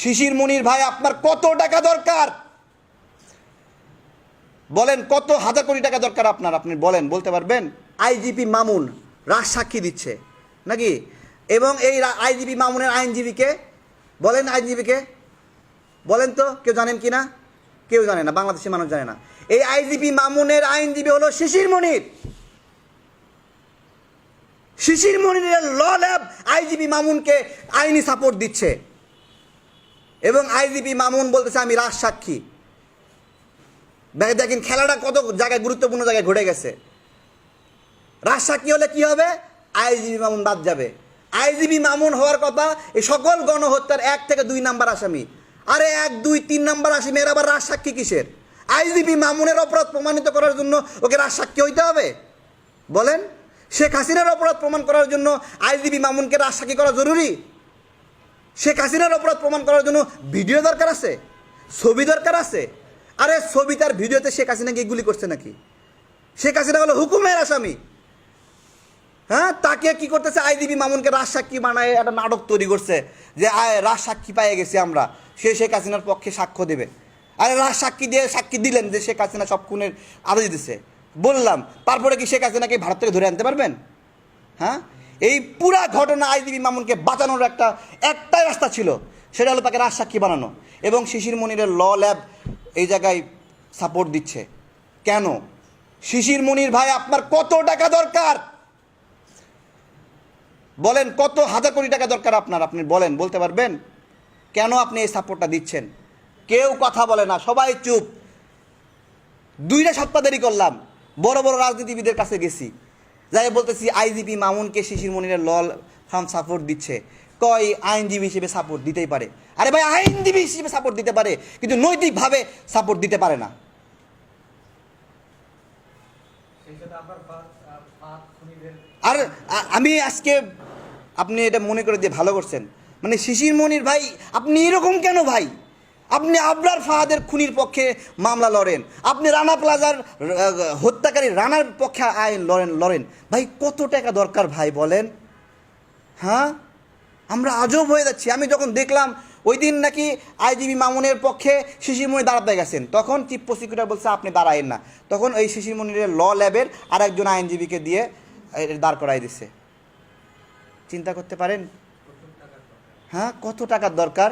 শিশির মনির ভাই আপনার কত টাকা দরকার বলেন, কত হাজার কোটি টাকা দরকার আপনার, আপনি বলেন, বলতে পারবেন? আইজিপি মামুন রাজসাক্ষী দিচ্ছে নাকি? এবং এই আইজিপি মামুনের আইনজীবীকে বলেন, আইনজীবীকে বলেন তো, কেউ জানেন কি না? কেউ জানে না, বাংলাদেশের মানুষ জানে না। এই আইজিপি মামুনের আইনজীবী হলো শিশির মনির। শিশির মনিরের ল ল্যাব আইজিপি মামুনকে আইনি সাপোর্ট দিচ্ছে এবং আইজিপি মামুন বলতেছে আমি রাজসাক্ষী। দেখেন খেলাটা কত জায়গায়, গুরুত্বপূর্ণ জায়গায় ঘটে গেছে। রাজসাক্ষী হলে কি হবে? আইজিপি মামুন বাদ যাবে। আইজিপি মামুন হওয়ার কথা এই সকল গণহত্যার 1 থেকে 2 নাম্বার আসামি। আরে 1, 2, 3 নাম্বার আসামি, এর আবার রাজসাক্ষী কিসের? আইজিপি মামুনের অপরাধ প্রমাণিত করার জন্য ওকে রাজসাক্ষী হইতে হবে? বলেন, শেখ হাসিনার অপরাধ প্রমাণ করার জন্য আইজিপি মামুনকে রাজসাক্ষী করা জরুরি? শেখ হাসিনার অপরাধ প্রমাণ করার জন্য ভিডিও দরকার আছে, ছবি দরকার আছে? আরে ছবি তার ভিডিওতে শেখ হাসিনাকে গুলি করছে নাকি? শেখ হাসিনা হলো হুকুমের আসামি। হ্যাঁ, তাকে কি করতেছে? আইজিপি মামুনকে রাজসাক্ষী বানায় একটা নাটক তৈরি করছে যে রাজসাক্ষী পেয়ে গেছি আমরা, সে শেখ হাসিনার পক্ষে সাক্ষ্য দেবে। আরে রাজসাক্ষী দিয়ে সাক্ষী দিলেন যে শেখ হাসিনা সব খুনের আদেশ দিছে, বললাম, তারপরে কি শেখ হাসিনাকে ভারত থেকে ধরে আনতে পারবেন? হ্যাঁ, এই পুরা ঘটনা আইজিপি মামুনকে বাঁচানোর একটাই রাস্তা ছিল, সেটা হলো তাকে রাজসাক্ষী বানানো। এবং শিশির মনিরের ল ল্যাব এই জায়গায় সাপোর্ট দিচ্ছে কেন? শিশির মনির ভাই আপনার কত টাকা দরকার বলেন, কত হাজার কোটি টাকা দরকার আপনার, আপনি বলেন, বলতে পারবেন? কেন আপনি এই সাপোর্টটা দিচ্ছেন? কেউ কথা বলে না, সবাই চুপ। 2টা সপ্তাহ দেরি করলাম, বড় বড় রাজনীতিবিদের কাছে গেছি, যাই বলতেছি আইজিপি মামুনকে শিশির মনিরের ল ফার্ম সাপোর্ট দিচ্ছে। কয় আইনজীবী হিসেবে সাপোর্ট দিতেই পারে। আরে ভাই, আইনজীবী হিসেবে সাপোর্ট দিতে পারে, কিন্তু নৈতিকভাবে সাপোর্ট দিতে পারে না। আর আমি আজকে, আপনি এটা মনে করে দিয়ে ভালো করছেন, মানে শিশির মনির ভাই আপনি এরকম কেন ভাই? আপনি আবরার ফাহাদের খুনির পক্ষে মামলা লড়েন, আপনি রানা প্লাজার হত্যাকারী রানার পক্ষে আইন লড়েন ভাই, কত টাকা দরকার ভাই বলেন? হ্যাঁ, আমরা আজব হয়ে যাচ্ছি। আমি যখন দেখলাম ওই দিন নাকি আইজিবি মামুনের পক্ষে শিশির মনির দাঁড়াতে গেছেন, তখন চিফ প্রসিকিউটর বলছে আপনি দাঁড়ায়েন না, তখন ওই শিশির মনিরের ল ল্যাবের আরেকজন আইনজীবীকে দিয়ে দাঁড় করাই দিছে। চিন্তা করতে পারেন? হ্যাঁ, কত টাকার দরকার?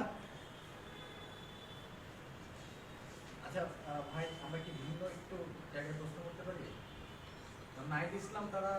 আচ্ছা ভাই, আমরা কি ভিন্ন একটু জায়গায় প্রশ্ন করতে পারি? নাহিদ ইসলাম তারা